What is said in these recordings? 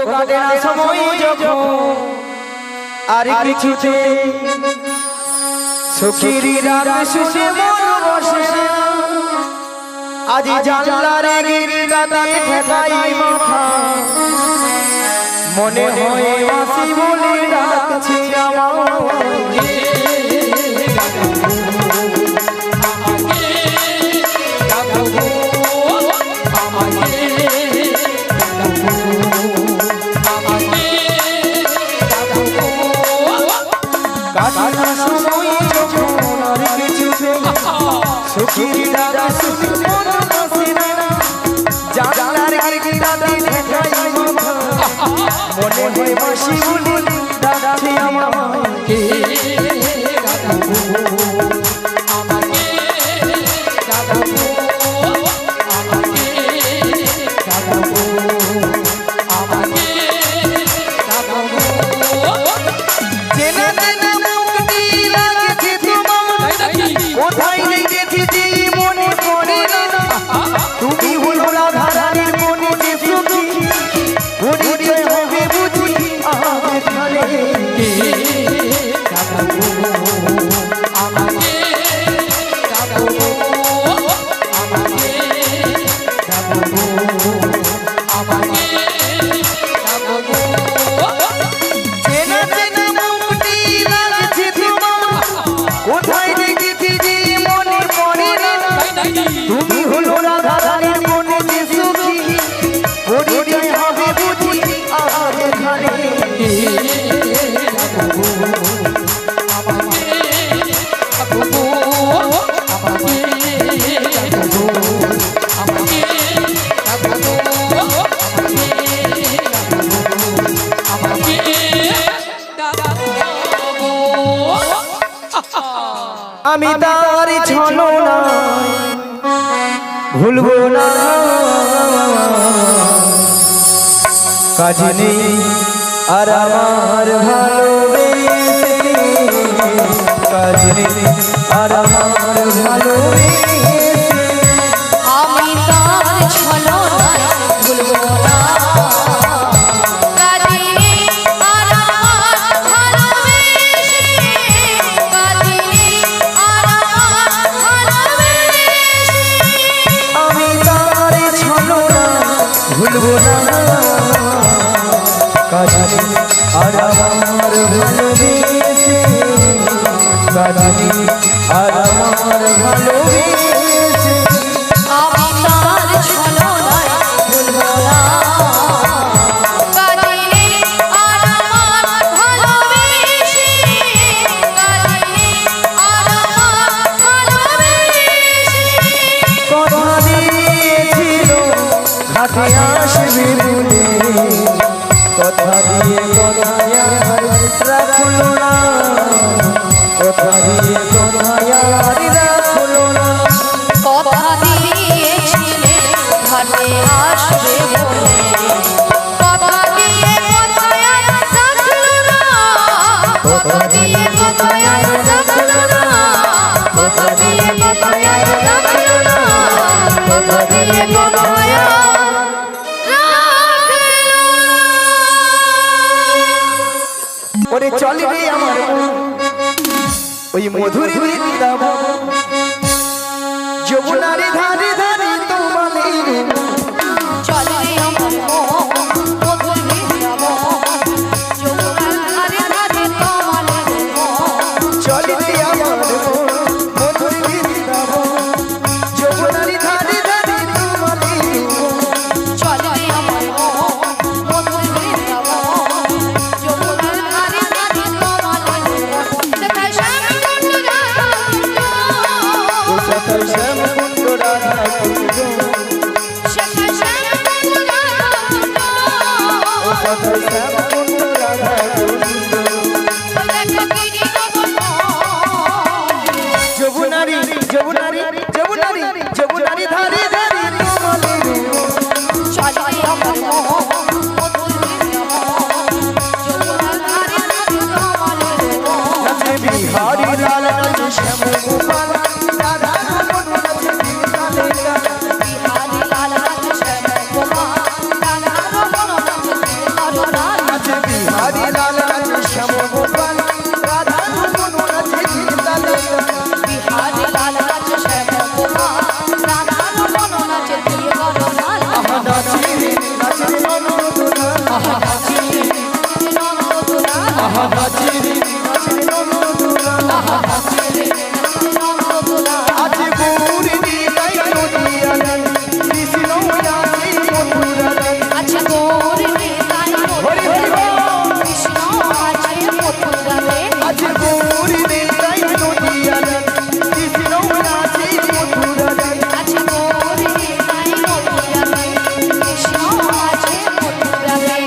কাটে না সময় যখন আর কিছুতে সুখের রাত সুখে মন বসে আজ জানলার গিরিটাতে ঠেকাই মাথা মনে হয় মাসি বলে ডাকছে আমাকে কাটানা সময় যখন আর কিছুতে সুখের রাত সুখে মন বসে জানলার গিরিটাতে ঠেকাই মাথা মনে হয় মাসি বলে ডাকছে আমাকে আমি তার ছলনা ভুলবো না কাজ নেই আর আমার ভালোবেসে কাজ নেই আর আমার ভালোবেসে আমি তার ছলনা ভুলবো না আর আমার ভালোবেসে কাজে আর আমার ভালোবেসে আমি তার ছলনা ভুলবো না কাজে আর আমার ভালোবেসে কাজে আর আমার ভালোবেসে কথা দিয়েছিল ঘাটে আসবে বলে কথা দিয়ে কথায় আর রাখলো না কথা দিয়ে কথায় আর রাখলো না কথা দিয়েছিলে ঘাটে আসবে বলে কথা দিয়ে কথায় আর রাখলো না কথা দিয়ে কথায় আর রাখলো না কথা দিয়ে কথায় আর রাখলো না কথা দিয়ে কথায় ওরে চলবে আমার ওই মধুর বৃন্দাবন যমুনার ধারে ধারে তোমাদের চলবে আমার মধুর বৃন্দাবন যমুনার ধারে ধারে তোমাদের চলবে আমার মধুর বৃন্দাবন যমুনার ধারে ধারে তোমাদের চলবে আমার মধুর বৃন্দাবন যমুনার ধারে ধারে তোমাদের দেখা শ্যামকুণ্ড রাধা কুণ্ড শ্যামকুণ্ড রাধা কুণ্ড যমুনারি যমুনারি যমুনারি যমুনারি ধারে ধারে তোমাদের চলবে আমার মধুর বৃন্দাবন যমুনার ধারে ধারে তোমাদের বিহারি লাল শ্যাম গোপাল রাধা বিহারি লাল শ্যাম গোপাল রাধা রমণ নাচে নন্দদোলা আছে গৌরী নিতাই নদিয়াতে কৃষ্ণ আছে মথুরাতে আছে গৌরী নিতাই কৃষ্ণ আছে মথুরাতে আছে গৌরী নিতাই নদিয়াতে কৃষ্ণ আছে মথুরাতে আছে গৌরী নিতাই নদিয়াতে কৃষ্ণ আছে মথুরাতে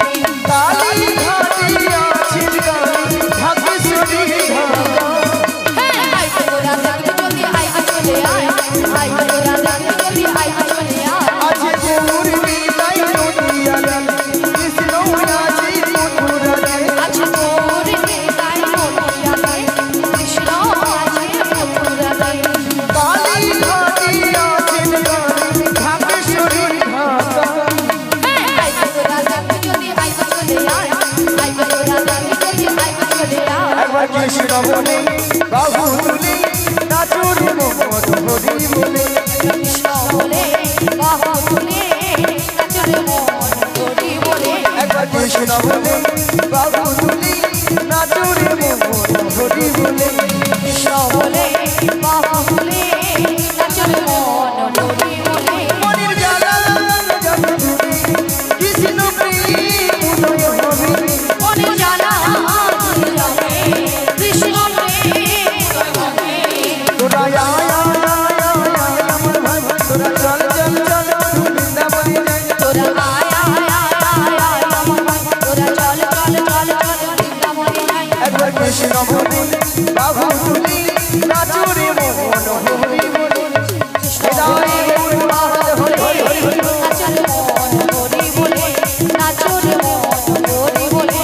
কালী ঘাটে আছে কালী ঢাকেশ্বরী ঢাকা হ্যাঁ আইবে তোরা দেখতে যদি আইবে চলে আয় আইবে তোরা দেখতে যদি আইবে চলে আয় আছে গৌরী নিতাই নদিয়াতে কৃষ্ণ আছে মথুরাতে আছে গৌরী নিতাই নদিয়াতে কৃষ্ণ আছে মথুরাতে কালী ঘাটে আছে কালী ঢাকেশ্বরী ঢাকা হ্যাঁ আইবে তোরা দেখতে যদি আইবে চলে আয় আইবে তোরা দেখতে যদি আইবে চলে আয় একবার কৃষ্ণ বলে বাহু তুলে নাচুর মোহন হরি বলে কৃষ্ণ বলে বাহু তুলে নাচরে মন করি বলে একবার কৃষ্ণ বলে বাহু তুলে নাচুর মোহন হরি বলে কৃষ্ণ বলে বাহু তুলে নাচরে মন করি বলে মনের জ্বালা যাবে ধুবে কৃষ্ণ প্রেম উদয় হবে মনে জানা যাবে কৃষ্ণ প্রেম হবে তোরা আয় আয় আয় আয় আয় আমার ভাই তোরা চল চল চল বৃন্দাবনে যাই তোরা আয় আয় আয় আয় আমার ভাই তোরা চল চল চল চল বৃন্দাবনে যাই একবার কৃষ্ণ বলে বাহু তুলে নাচুর মোহন হরি বলে হৃদয় গৌর মহারাজ হরি হরি হরি হরি নাচরে মন করি বলে নাচরে মন করি বলে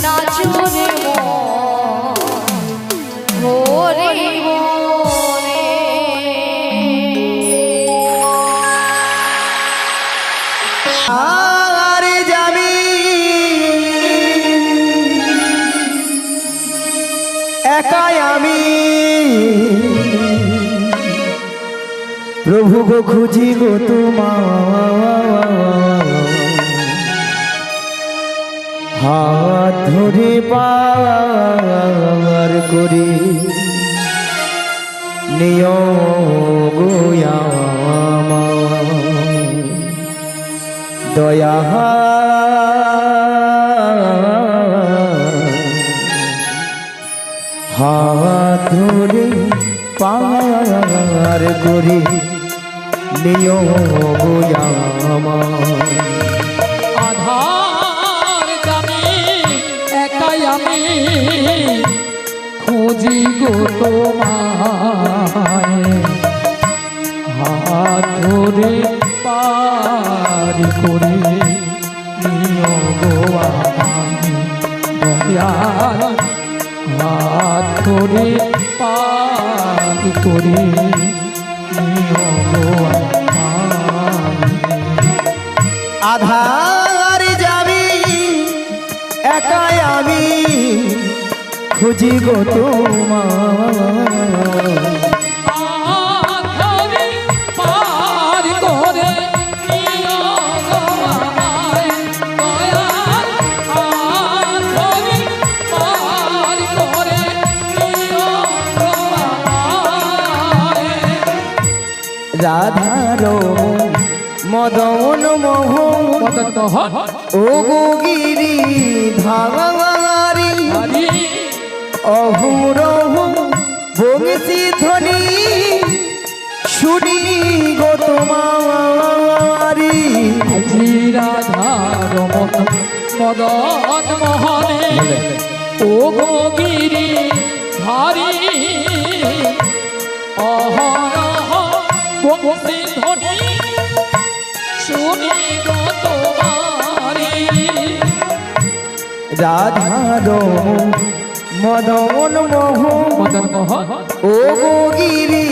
নাচরে মন করি বলে আরে যাবি একাই আমি প্রভু গো খুঁজি গো তোমার হাত ধরে পার করি নিয় গো আমার দয়া হাত ধরে পার করি নিয় গো আমার আধার জানি একাই আমি খুঁজি গো তোমায় হাত ধরে পার করে নিও গো আমায় দয়াল হাত ধরে পার করে নিও গো আমায় আধার যাবি একাই আমি খুঁজি গো তোমার আধারে পার করে নিও গো আমায় দয়াল আধারে পার করে নিও গো আমায় রাধার মদন মোহন মদন মোহন ও গো গিরি ধারি হরি অহুরহ বংশী ধ্বনি শুনি গো তোমারি আজি রাধার মদন মোহনে ও গো গিরি ধারি অহরহ বংশী ধ্বনি শুনি গো তোমারি রাধার মদন মোহন মদন মোহন ও গো গিরি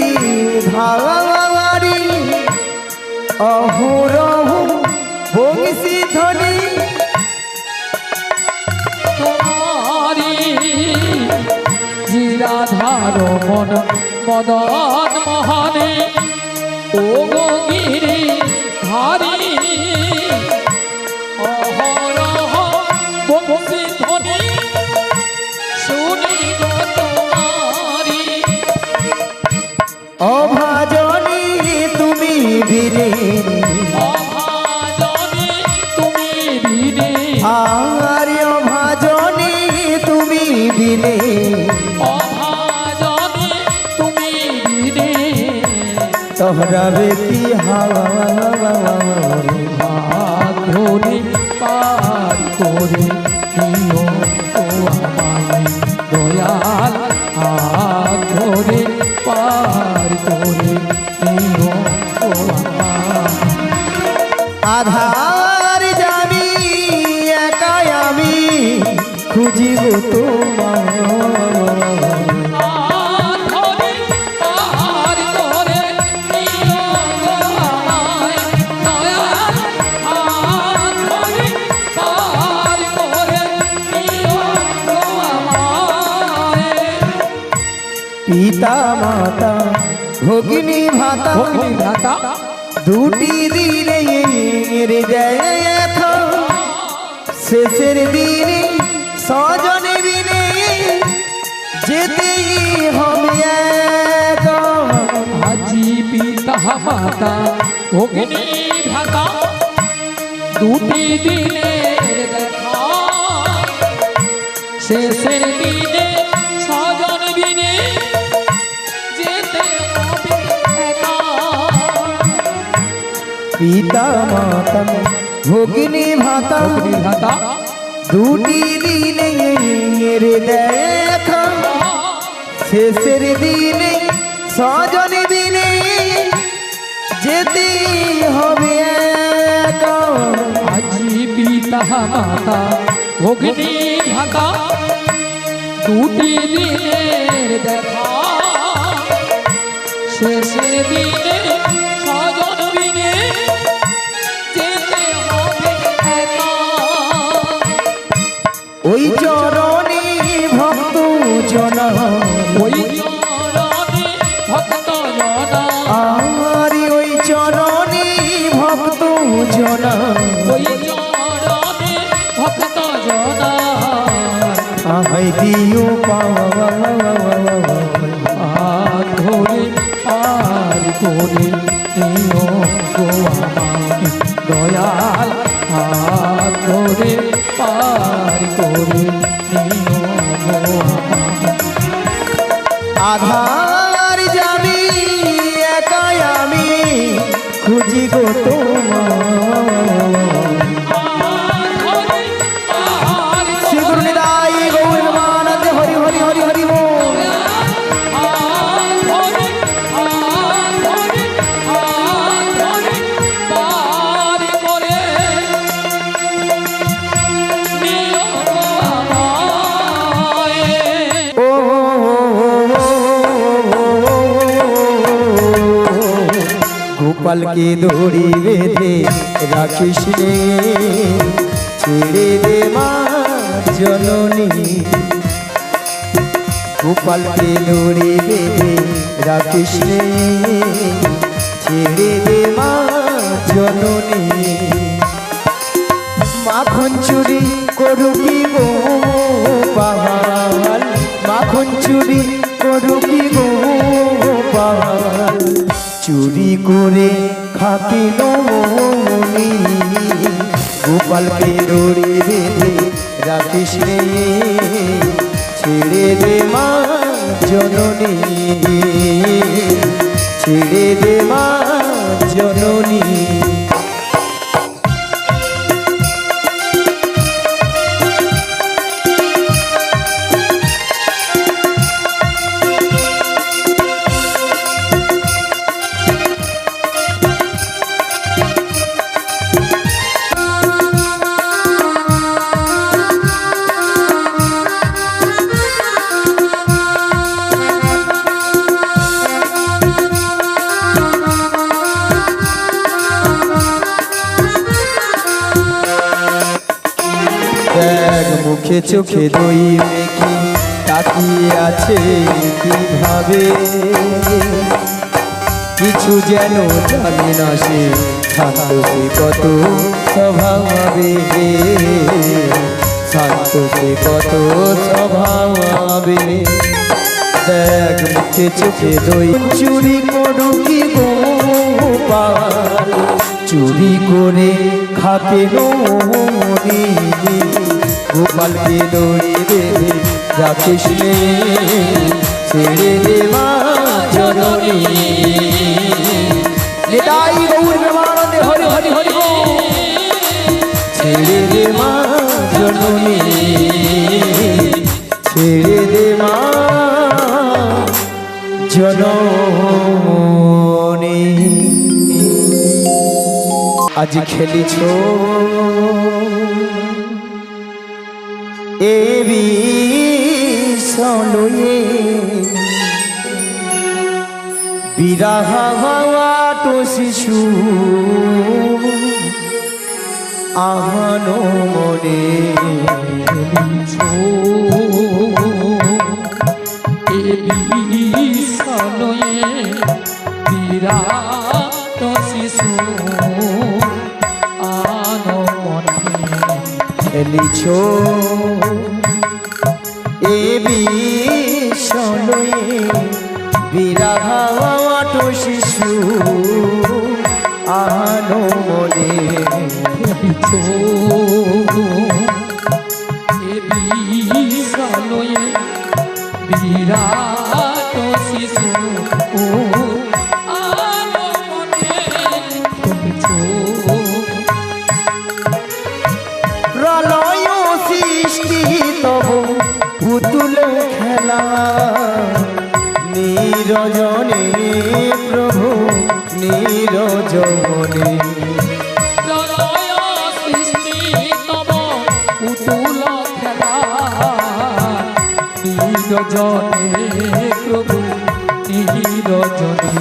ধারি অহুরহ বংশী ধ্বনি তোমারি জিরাধার মন মদন মোহনে ও গো গিরি ধারি অহরহ বংশী ধ্বনি আর ভাজনে তুমি বিনে অভাজনে তুমি বিনে তহরাবে কি হাওয়া ধরে পার করে নিও ও আমায় দয়াল হাত ধরে পার করে নিও ও আমায় আধার জানি একাই আমি খুঁজিব তোমার ধরে পার করে নিও গো আমায় দয়াল হাত ধরে পার করে নিও গো আমায় পিতা মাতা ভগিনী ভাতা ভগ্নী ভ্রাতা দুটি দিনে হৃদয় শেষের দিনে স্বজনে বিনে যেতেই হবে একা। আজি পিতা মাতা ভগ্নী ভ্রাতা দুটি দিনের দেখা শেষের দিনে স্বজন বিনে যেতে হবে একা। পিতা মাতা ভগিনী ভাতা ভগ্নী ভ্রাতা দুটি দিনে দেখা শেষের দিনে স্বজনে বিনে যেতেই হবে একা। আজি পিতা মাতা ভগ্নী ভ্রাতা দুটি দিনের দেখা শেষের দিনে স্বজন বিনে যেতে হবে একা। ওই চরণে ভক্ত জন ওই চরণে ভক্ত জনা আর ওই চরণে ভক্ত জন ওই চরণে ভক্ত জনা আহাই দিও পাওয়া হাত ধরে পার করে নিও গো আমায় দয়াল হাত ধরে পার করে নিও গো আমায় আধার যাবি একাই আমি খুঁজি গো তোমার শ্রী গুরু নিতাই গৌর মানদ হরি হরি হরি হরি বল। ও গোপালকে দড়ি বেঁধে রাখিস রে ছেড়ে দে মা জননী গোপালকে দড়ি বেঁধে রাখিস রে ছেড়ে দে মা জননী মাখন চুরি করুকি গো পাহাল মাখন চুরি করুকি গো পাহাল চুরি করে খাতি নমনি গোপালকে দড়ি বেঁধে রাখিস রে ছেড়ে দে মা জননী ছেড়ে দে মা জননী। মুখে চোখে দই মেখে তাকিয়ে আছে কিভাবে কিছু যেন জানে না সে শান্ত সে কত স্বভাবে শান্ত সে কত স্বভাবে দেখ মুখে চোখে দই চুরি করো কি গোপাল চুরি করে খাকে নৌনি গোপালকে দড়ি বেঁধে রাখিসনে ছেড়ে দেবা জননী নিতাই গৌর প্রেমানন্দে হরি হরি হরি বল। ছেড়ে দেবা জননী ছেড়ে দেবা জননী আজ খেলিছ এ বিষয়ে বিরাহ তো শিশু আহানো মনে বিরাট শিশু আনো খেলিছ এ বিষয়ে বিরাহ তো শিশু আহানো মনে বিরাট শিশু প্রলয় সৃষ্টি তব পুতুল খেলা নিরজনে প্রভু নিরজনে পুতুল খেলা নিরজনে প্রভু নিরজনে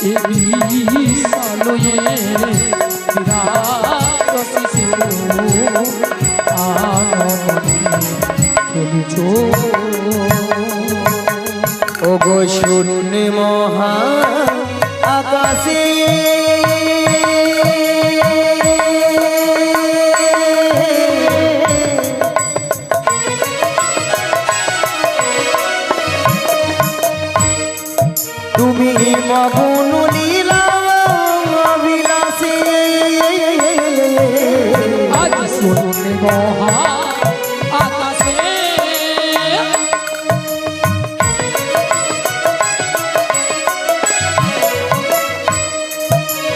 এ বিশালয়ে বিরাট শিশু খেলিছ ও গো শূন্য মহা আকাশে তুমি মগ্ন লীলা বিলাসে আজ শুনে মহা আকাশে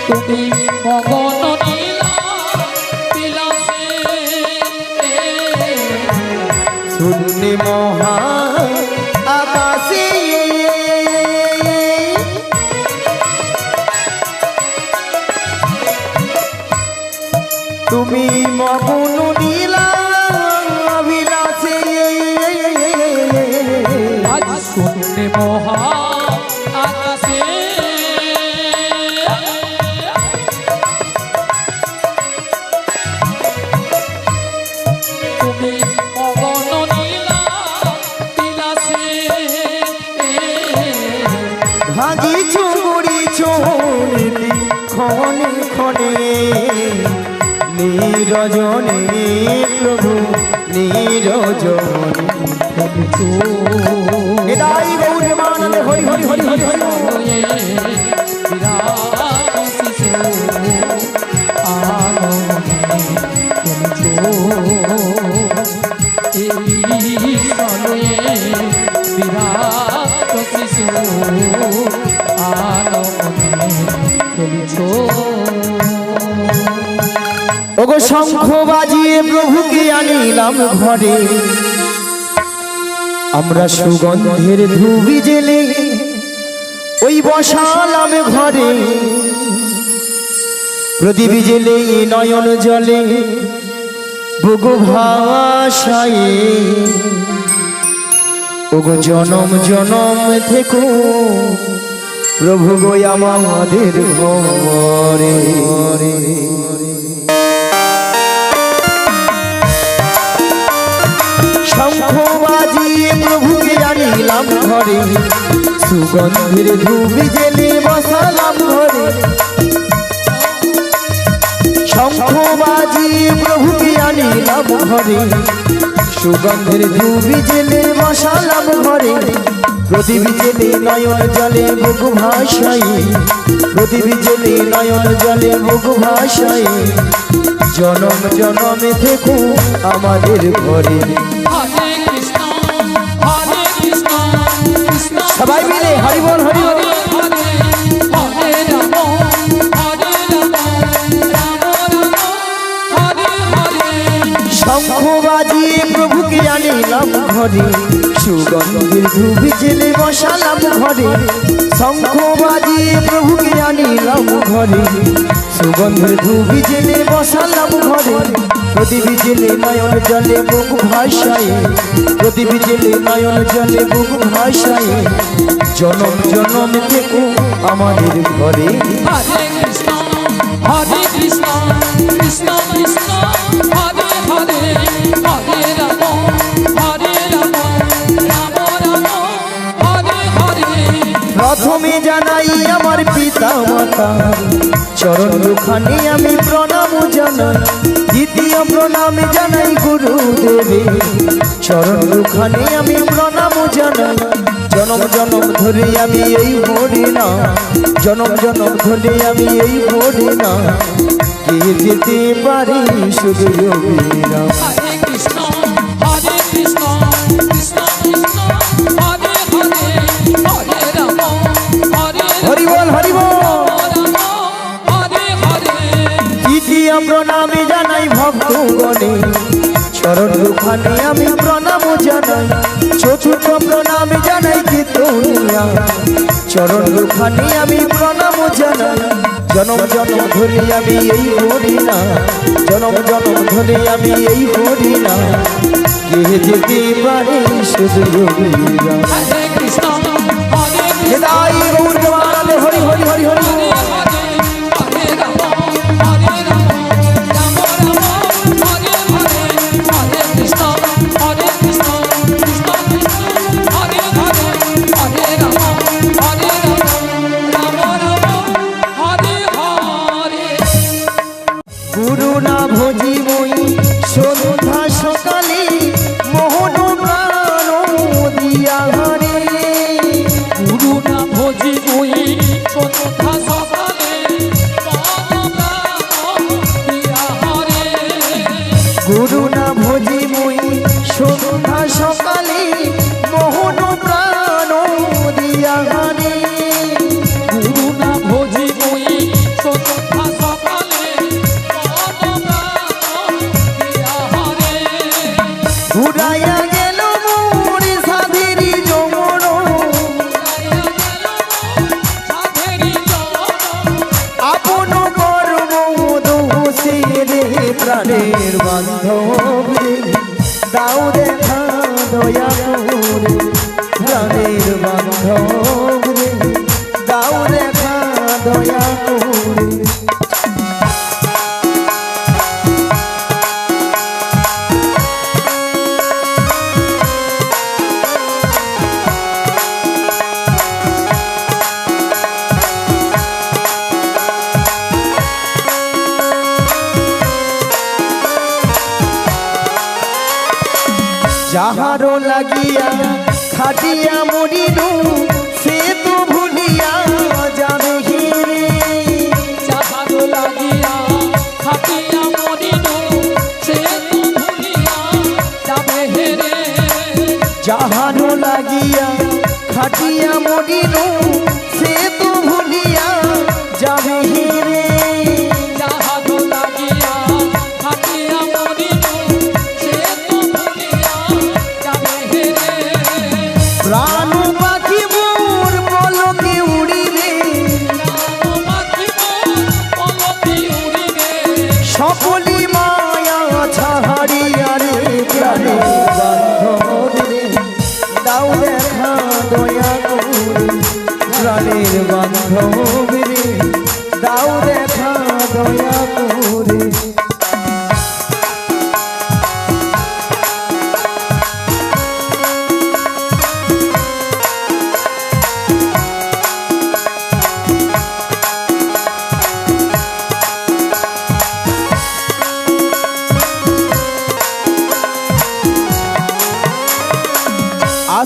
তুমি মগন নীলা বিলাসে শূন্য মহা আকাশে তুমি মগ্ন নীলা বিলাসে আজ শুনে মহা আকাশে তুমি মগন নীলা বিলাসে ভাজি চুড়ি চোরিতি খনে খনে নিরজনে প্রভু নিরজনে নিতাই গৌর প্রেমানন্দে হরি হরি হরি হরি হরি বিরাট শিশু বিরাট শিশু খেলিছ ওগো শঙ্খ বাজিয়ে প্রভুকে আনিলাম ঘরে আমরা সুগন্ধের ধুবি জেলে ওই বসালাম ঘরে প্রদীপ জেলে নয়ন জলে বুগু ভাষায়ে ওগো জনম জনম থেকো প্রভু গো আমাদের ঘরে শঙ্খ বাজিয়ে প্রভুকে আনিলাম ঘরে সুগন্ধের ধুবি জেলে বসালাম ঘরে শঙ্খ বাজিয়ে প্রভুকে আনিলাম ঘরে সুগন্ধের ধুবি জেলে বসালাম ঘরে প্রদীপ জেলে নয়ন জলে বুক ভাসাই প্রদীপ জেলে নয়ন জলে বুক ভাসাই জনম জনমে থেকো আমাদের ঘরে হরে কৃষ্ণ কৃষ্ণ সবাই মিলে হরি বল হরি বল হরে হরে রাম হরে রাম হরে হরে শঙ্খ বাজিয়ে প্রভুকে আনিলাম ঘরে সুগন্ধের ধুবি জেলে বসালাম ঘরে শঙ্খ বাজিয়ে প্রভুকে আনিলাম ঘরে সুগন্ধের ধুবি জেলে বসালাম ঘরে প্রদীপ জেলে নয়ন জলে বুক ভাসাই প্রদীপ জেলে নয়ন জলে বুক ভাসাই জনম জনম থেকো আমাদের ঘরে হরে কৃষ্ণ কৃষ্ণ কৃষ্ণ হরে হরে হরে রাম রাম রাম হরে হরে প্রথমে জানাই আমার পিতা মাতা চরণ দুখানি আমি প্রণাম জানাই দ্বিতীয় প্রণাম জানাই গুরুদেবে চরণ দুখানি আমি প্রণাম জানাই জনম জনম ধরে আমি এই হরি না জনম জনম ধরে আমি এই হরি না কে যেতে পারি শুধু যোগীরা হরে কৃষ্ণ কৃষ্ণ কৃষ্ণ হরে হরে হরে রাম হরি বল হরি বল হরে হরে তৃতীয় প্রণামে জানাই ভক্তগণে চরণ দুখানে আমি প্রণাম জানাই চতুর্থ প্রণামে জানাই কীর্তনিয়া চরণ দুখানে আমি প্রণাম জানাই জনম জনম ধরে আমি এই হরি না জনম জনম ধরে আমি এই হরি না কে যেতে পারে শুধু যোগীরা হরে কৃষ্ণ হৃদয় গৌর জমানালে হরি হরি হরি হরি হরে হরে রাম হরে রাম হরে হরে হরে কৃষ্ণ কৃষ্ণ কৃষ্ণ হরে হরে হরে রাম রাম হরে হরে গুরু না ভজি বই সন্ধ্যা সকালে মোহন প্রাণ দিয়া হরে গুরু না ভোজি বই সন্ধ্যা সকালে দিয়া হরে গুরু না ভজি বই সন্ধ্যা সকালে মোহন প্রাণ দিয়া হরে গুরু না ভোজি বই সন্ধ্যা সকালে দিয়া হরে ঘুরাইয়া গেল মোর সাধেরি যমন আপন কর্ম দোষে রে প্রাণের বান্ধব রে দাও দেখা দয়া করে প্রাণের বান্ধব রে দাও দেখা দয়া করে যাহারো লাগিয়া খাটিয়া মরিনু সে তো ভুলিয়া যাবে হিরে যাহারো লাগিয়া খাটিয়া মরিনু সে তো ভুলিয়া যাবে হেরে যাহারো লাগিয়া খাটিয়া মরিনু সে তো ভুলিয়া যাবে হিরে যাহারো লাগিয়া খাটিয়া মরিনু সে তো ভুলিয়া যাবে হেরে প্রাণ পাখি মোর পলকে উড়িবে সকলি মায়া ছাড়িয়া রে প্রাণে বান্ধব রে দাও দেখা দয়া করে প্রাণের বান্ধব রে দাও দেখা দয়া করে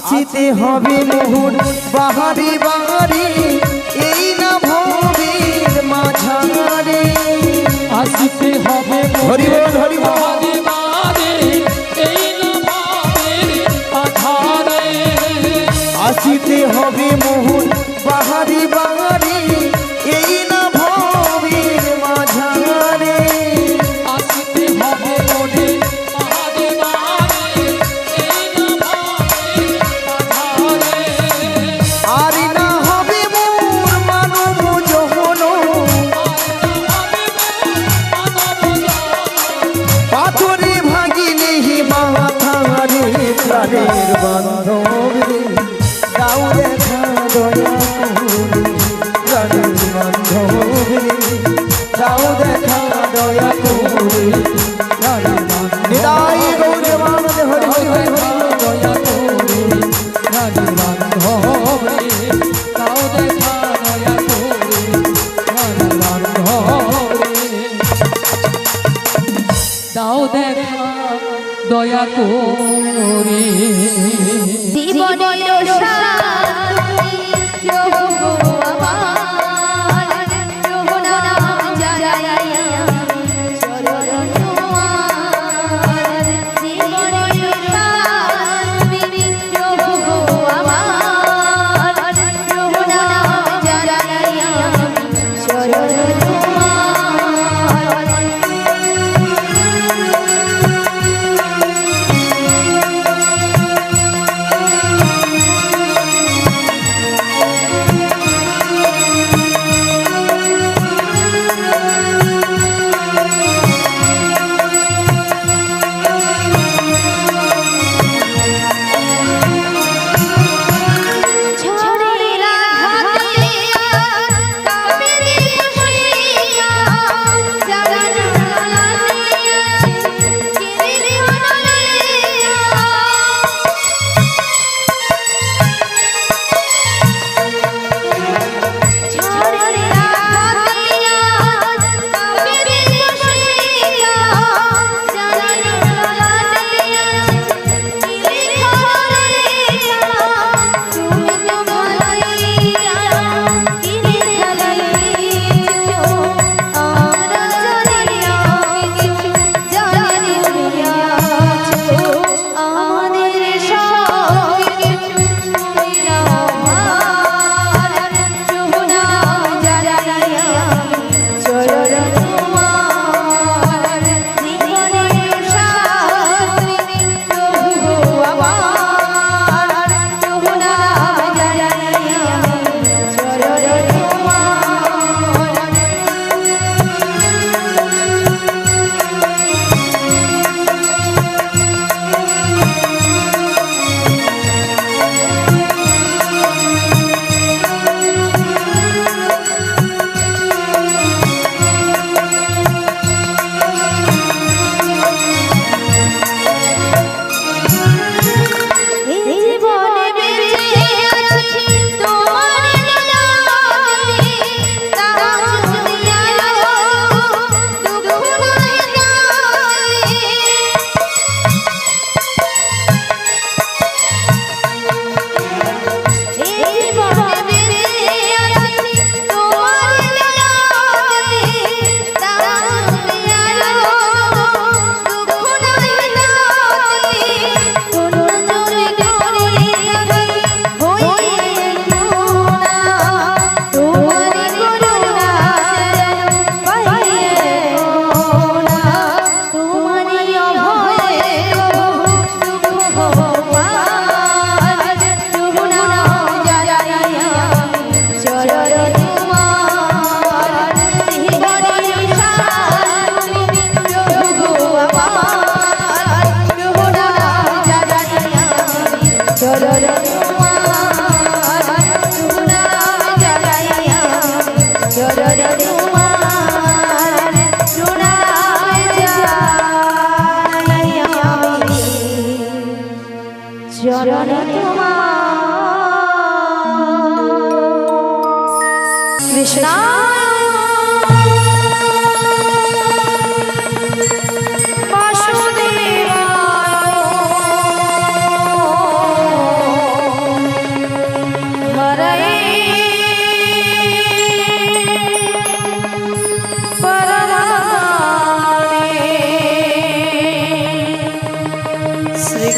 আসিতে হবে মোহন বাহারি বাহারি এই না ভবের মাঝারে আসিতে হবে হরি বল হরি বল বারে বারে এই নবাবের আধারে আসিতে হবে মোহন বাহারি বাহারি এই না ভবের মাঝারে আসিতে হবে মনে বারে বারে এই নবাবের আধারে আর না হবে মোর মানব যখন পাথরে ভাগিলে মাথারে প্রাণের বান্ধব রে দাও দেখা দয়া করে প্রাণের বান্ধব রে দাও দেখা দয়া করে প্রাণের বান্ধব নিতাই গৌরে মানদে হরি হরি হরি হরি দয়া করে রানী বান্ধব রে তাও দেখা দয়া করে রানী বান্ধব রে তাও দেখা দয়া করে জীবনের সাথী প্রভু আমার প্রভু নাম জানাইয়া চরণ তোমার জীবনের সাথী প্রভু আমার প্রভু নাম জানাইয়া চরণ তোমার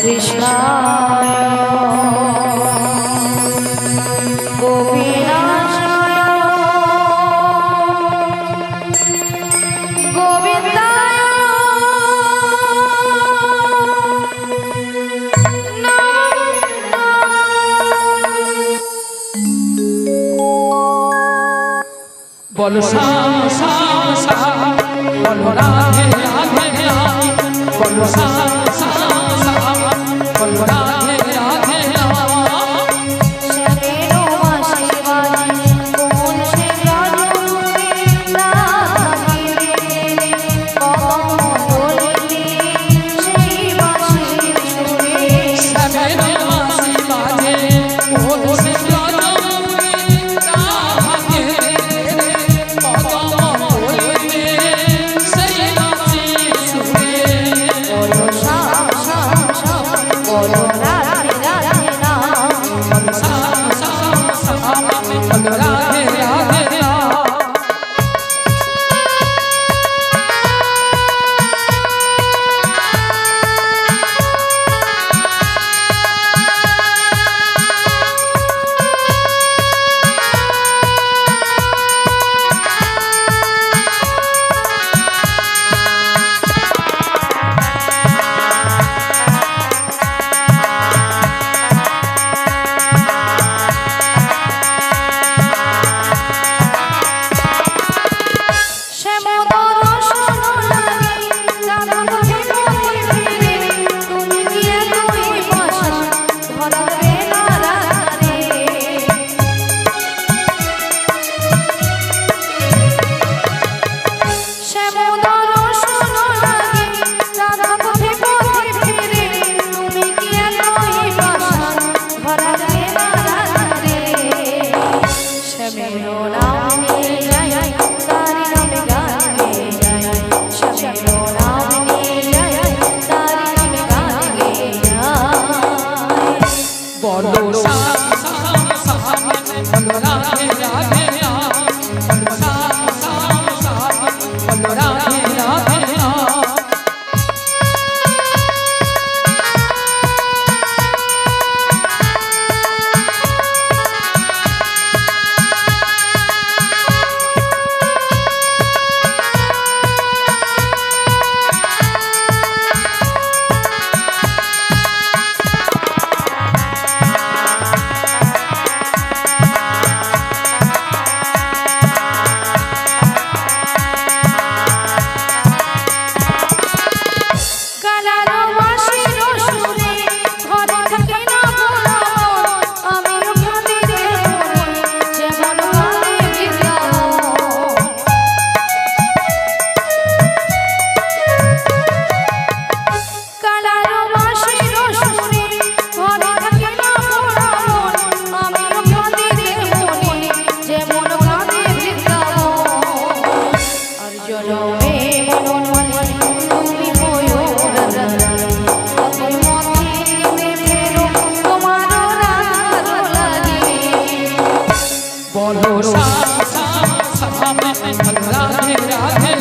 কৃষ্ণায় গোপীনাশায় গোবিন্দায় বলো সা সা সা বলো রাধে রাধে বলো সা সা সা বলো রাধে রাধে শ্যামেরো মাসে বাজে কোন সে রাজপুরে রাধে কমলিনী সেই বাঁশির সুরে শ্যামের মাসি বাজে কোন সে রাজপুরে রাধে কদম বলিতে সেই বাঁশি সুরে বলো শ্যাম শ্যাম শ্যাম বলো রাধে রাধে নাম সা সা সা বলো রাধে রাধে বলো সা সা সা বলো রাধে রাধে বলো সা সা সা বলো রাধে রাধে বলো সা সা সা বলো রাধে রাধে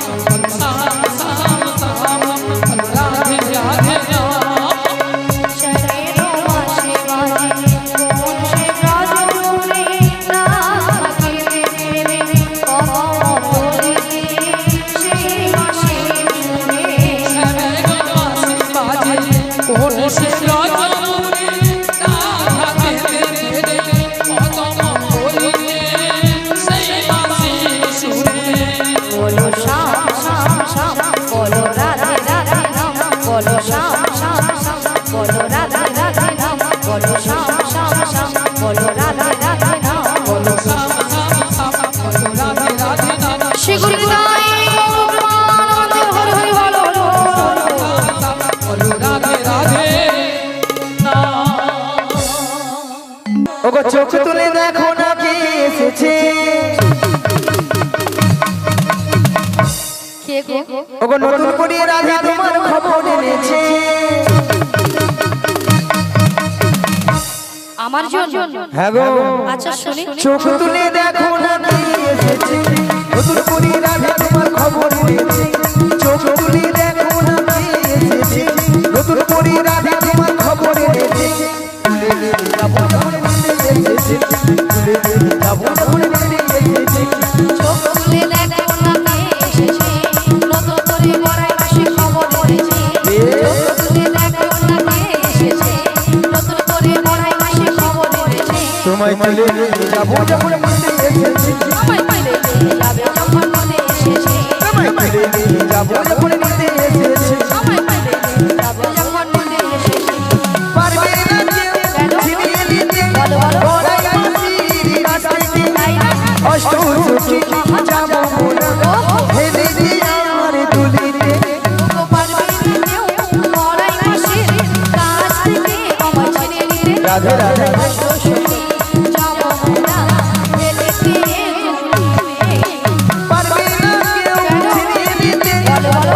বলো সা সা সা বলো রাধে রাধে শ্যামেরো মাসে বাজে কোন সে রাজপুরে রাধে কমলিনী সেই বাঁশির সুরে শ্যামের মাসি বাজে কোন সে রাজপুরে রাধে কদম বলিতে সেই বাঁশি সুরে বলো শ্যাম শ্যাম শ্যাম বলো রাধে রাধে নাম বলো শ্যাম শ্যাম শ্যাম বলো রাধে রাধে নাম বলো শ্যাম শ্যাম শ্যাম বলো রাধে রাধে নাম বলো সা সা সা বলো রাধে রাধে শ্রী গুরুদাই প্রেমানন্দ হরি হরি বলো বলো রাধে রাধে ওগো চোখ তুলে দেখো না কে এসেছে কে কে ওগো নতুন করে রাধা তোমার খবর এনেছে আমার জন্য হ্যাঁ গো আচ্ছা শুনি চোখ তুলে দেখো না কে এসেছে নতুন করে রাধা তোমার খবর এনেছে চোখ তুলে দেখো না কে এসেছে নতুন করে রাধা তোমায় তুলে নিয়ে যাবো যখন নিতে এসেছি আমায় তুলে নিয়ে যাবে যখন নিতে এসেছি তোমায় তুলে নিয়ে যাবো যখন নিতে এসেছি আমায় তুলে নিয়ে যাবে যখন নিতে এসেছি পারবে না কেউ ছিনিয়ে নিতে বলো বলো ওরাই আসির রাস্তাতে তাই না অষ্ট সুখী যাবো মোরা হেলে দিয়ে আমার তুলিতে ও পারবে না কেউ মরাই খুশির কাছ থেকে আমায় ছিনে নিতে রাধে রাধে যাবো মোরা হেলে দিয়ে পারবে না কেউ ছিনিয়ে নিতে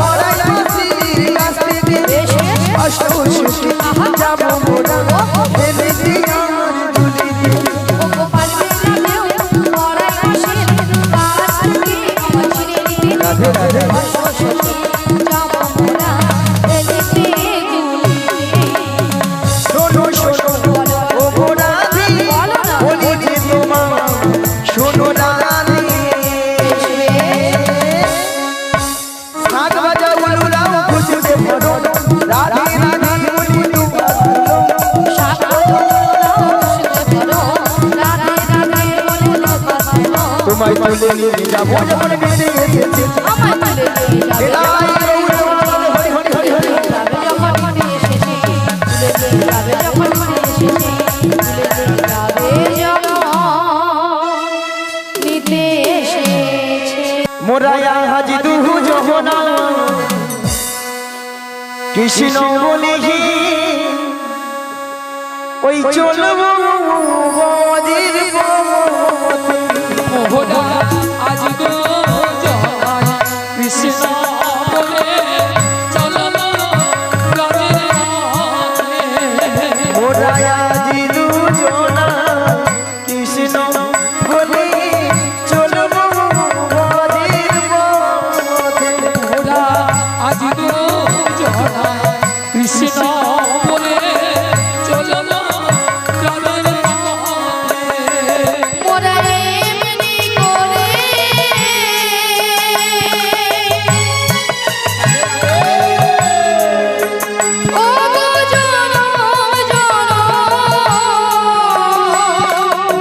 ওরাই আসির রাস্তাতে অষ্ট সুখী যাবো মোরা হেলে দিয়ে আমার তুলিতে ও পারবে না কেউ মরাই খুশির কাছ থেকে আমায় ছিনে নিতে রাধে রাধে যাবো মোরা হেলে দিয়ে শোনো শোনো ও গোরাধি বলি যে তোমার শোনো রাধি সাত বাজা উলুলাও খুশিতে ভরো রাধে রাধে বলি তোমার তোমায় তুলে নিয়ে যাবো যখন নিতে এসেছি এলাই হরি হরি হরি হরি মোরায়া হাজি দুহু যমনা কৃষ্ণ বলিহি ওই চলবো বদির পথে মোহনা আজ তো জয় কৃষ্ণ বলে চলো রাধে মোরায়া হাজি দুজনা কৃষ্ণ বলি চলবো বদির পথে মোরা আজ তো জয় কৃষ্ণ বলে চলো রাধে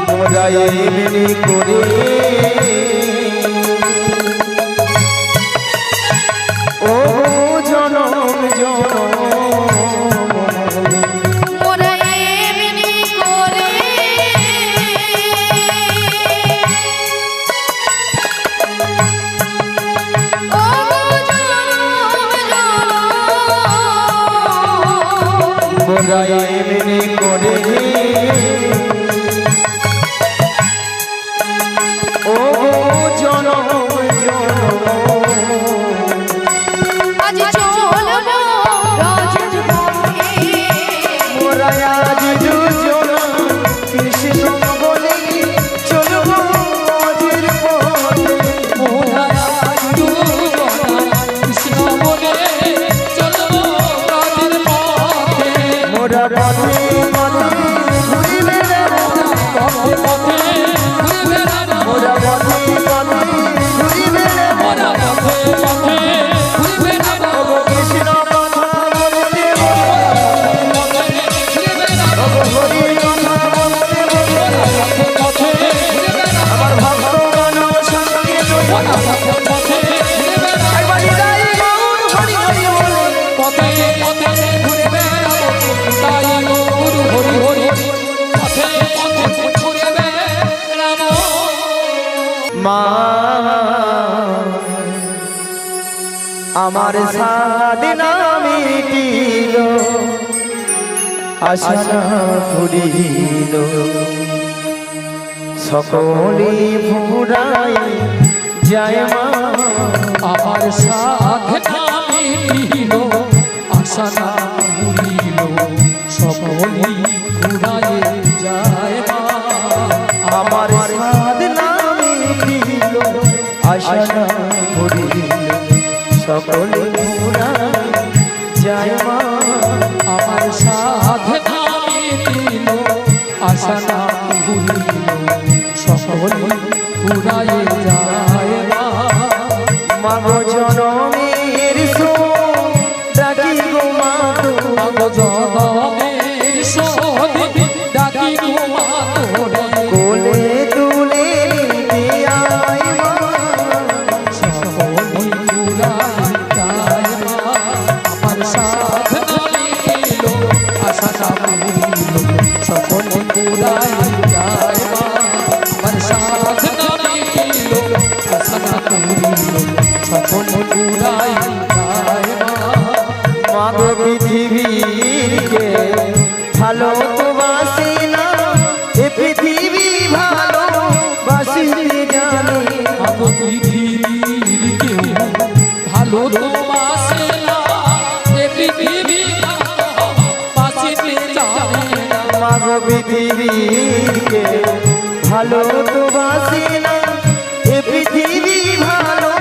মোরায়া এমনি করে ও জনম জনম মোরায়া এমনি করে ও জনম জনম আজ চলবো রাজের পথে মোরায়া দুজনা কৃষ্ণ বলি চলবো বদির পথে মোরা আজ তো জয় কৃষ্ণ বলে চলো রাধে পথে মোরা পথে পথে ঘুরি বেড়াবো পথে পথে ঘুরে বেড়াবো মোরা পথে পথে ঘুরি বেড়াবো মোরা পথে পথে ঘুরে বেড়াবো ও কৃষ্ণ কথা বলতে পথে ঘুরে বেড়াবো হরি কথা বলতে পথে পথে ঘুরে বেড়াবো আমার ভক্তগণ সঙ্গে মোরা পথে পথে ঘুরে বেড়াবো একবার হৃদয় গৌর হরি হরি বলে পথে পথে ঘুরে বেড়াবো তাই গুরু হরি হরি পথে পথে ঘুরে বেড়াবো মা আমার সাদিনা মিটিল আশা না ফুরিল সকলি ফুরাই যায় মা আমার সাধনা মিটিল আশা না মুড়িল সকলি ঘুরায়ে যায় মা আমার সাদিনা মিটিল আশা না ফুরিল সকলি ফুরাই যায় মা আমার সাধনা মিটিল আশা না মুড়িল সকলি ঘুরায়ে যায় মা মাগো জনমের সো ডাকি গো মা জনমের সোধি ডাকি গো মা তোরে ভালো তো বাসি না এ পৃথিবী ভালো বাসিতে জানে মাগো পৃথিবীর কেউ ভালো তো বাসে না এ পৃথিবী বাসিতে জানে না মাগো পৃথিবীর কেউ ভালো তো বাসি না এ পৃথিবী ভালো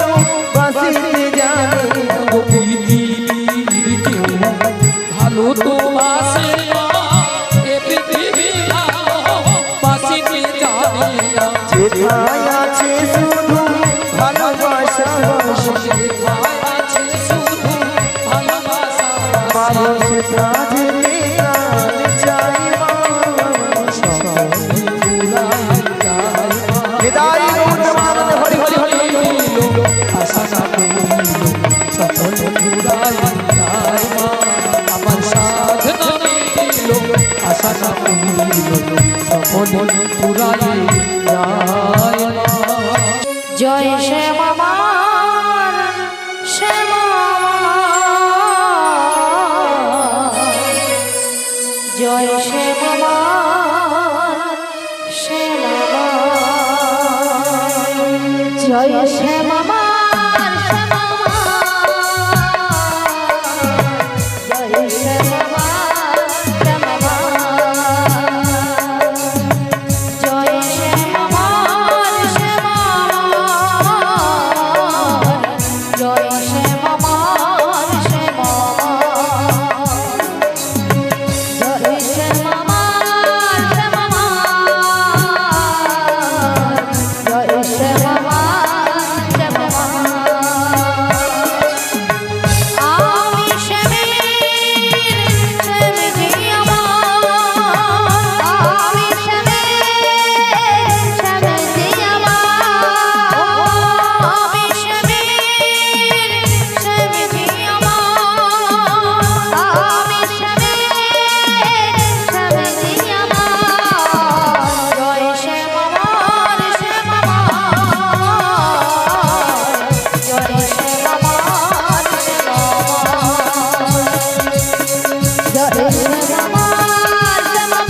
বাসিতে জানে মাগো পৃথিবীর কেউ ভালো তো বাসে না এ পৃথিবী বাসিতে জানে না যেথায় আছে শুধু ভালোবাসা যেথায় আছে শুধু ভালোবাসা মাগো সেটা যেতে আর চাই মা হৃদয় গৌরবানন্দে হরি হরি হরি আশা না করিল সকল পুরাই যায় মা আমার সাধনা মিলিল আশা না করিল সকল পুরাই যায় মা জয় শ্যাম আমার শ্যাম জয় শ্যাম আমার শ্যাম জয় শ্যাম আমার শ্যাম জয় শ্যাম আমার শ্যাম জয় শ্যাম আমার শ্যাম জয় শ্যাম আমার শ্যাম জয় শ্যাম আমার শ্যাম জয় শ্যাম আমার শ্যাম আমি শ্যামের শ্যাম জি আমার আমি শ্যামের শ্যাম জি আমার আমি শ্যামের শ্যাম জি আমার আমি শ্যামের শ্যাম জি আমার জয় শ্যাম আমার শ্যাম জয় শ্যাম আমার শ্যাম জয় শ্যাম আমার শ্যাম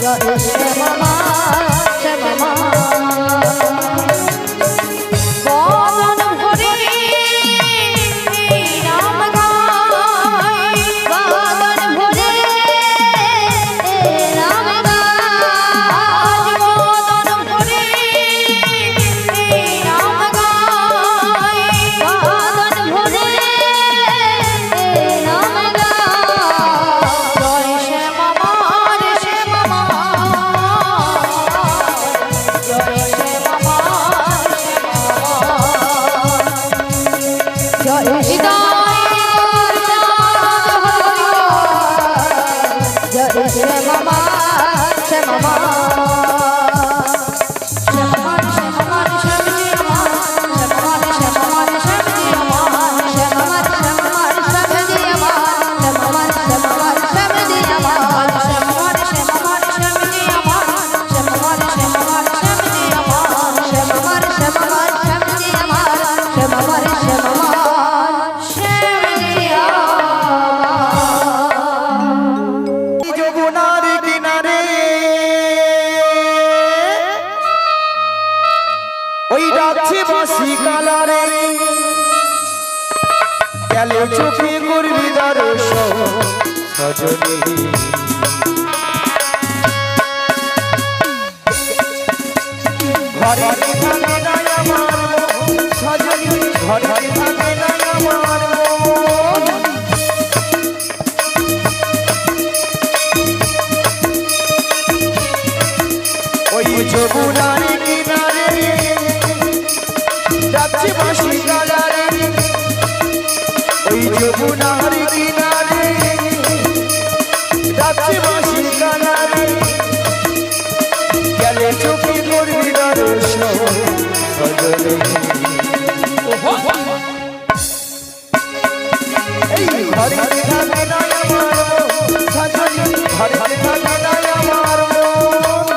জয় শ্যাম আমার শ্যাম বদন ভরে রাম গায় বদন ভরে রাম গায় বদন ভরে রাম গায় বদন ভরে রাম গায় জয় শ্যাম আমার শ্যাম জয় শ্যাম আমার শ্যাম জয় হৃদয় জয় শ্যাম আমার শ্যাম যমুনার কিনারে ওই ডাকছে বাসি কালারে গেলে চোখে করবি দর্শন সজনী ঘরে থাকে না আমার মন, সজনী ঘরে থাকে না আমার মন। ওই যমুনার কিনারে যাচ্ছে বাঁশি কালারে ওই যমুনার কিনারে যাচ্ছে বাঁশি কালারে গেলে চোখে করবি দর্শন সজনী এই ঘরে থাকে না আমার মন, সজনী ঘরে থাকে না আমার মন।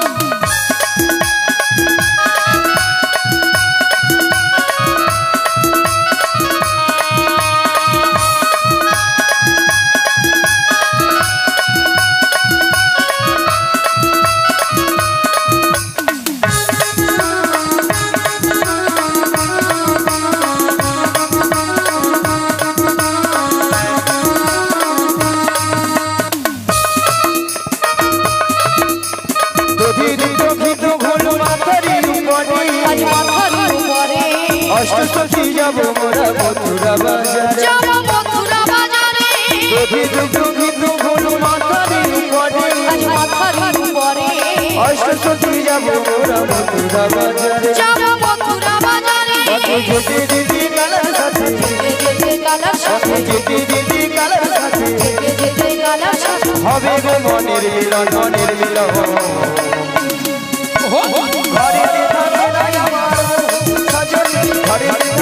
যাব মোরা মথুরা বাজারে যাব মথুরা বাজারে কিন্তু হলো মাথার উপরে আজ মাথার উপরে অষ্ট সখী যাব মোরা মথুরা বাজারে যাব মথুরা বাজারে যেতে দিদি কালার সাথে যেতে কালার সাথে যেতে দিদি কালার সাথে যেতে কালার সাথে হবে গো মনের মিলন ঘরে থাকে না আমার সজনী ঘরে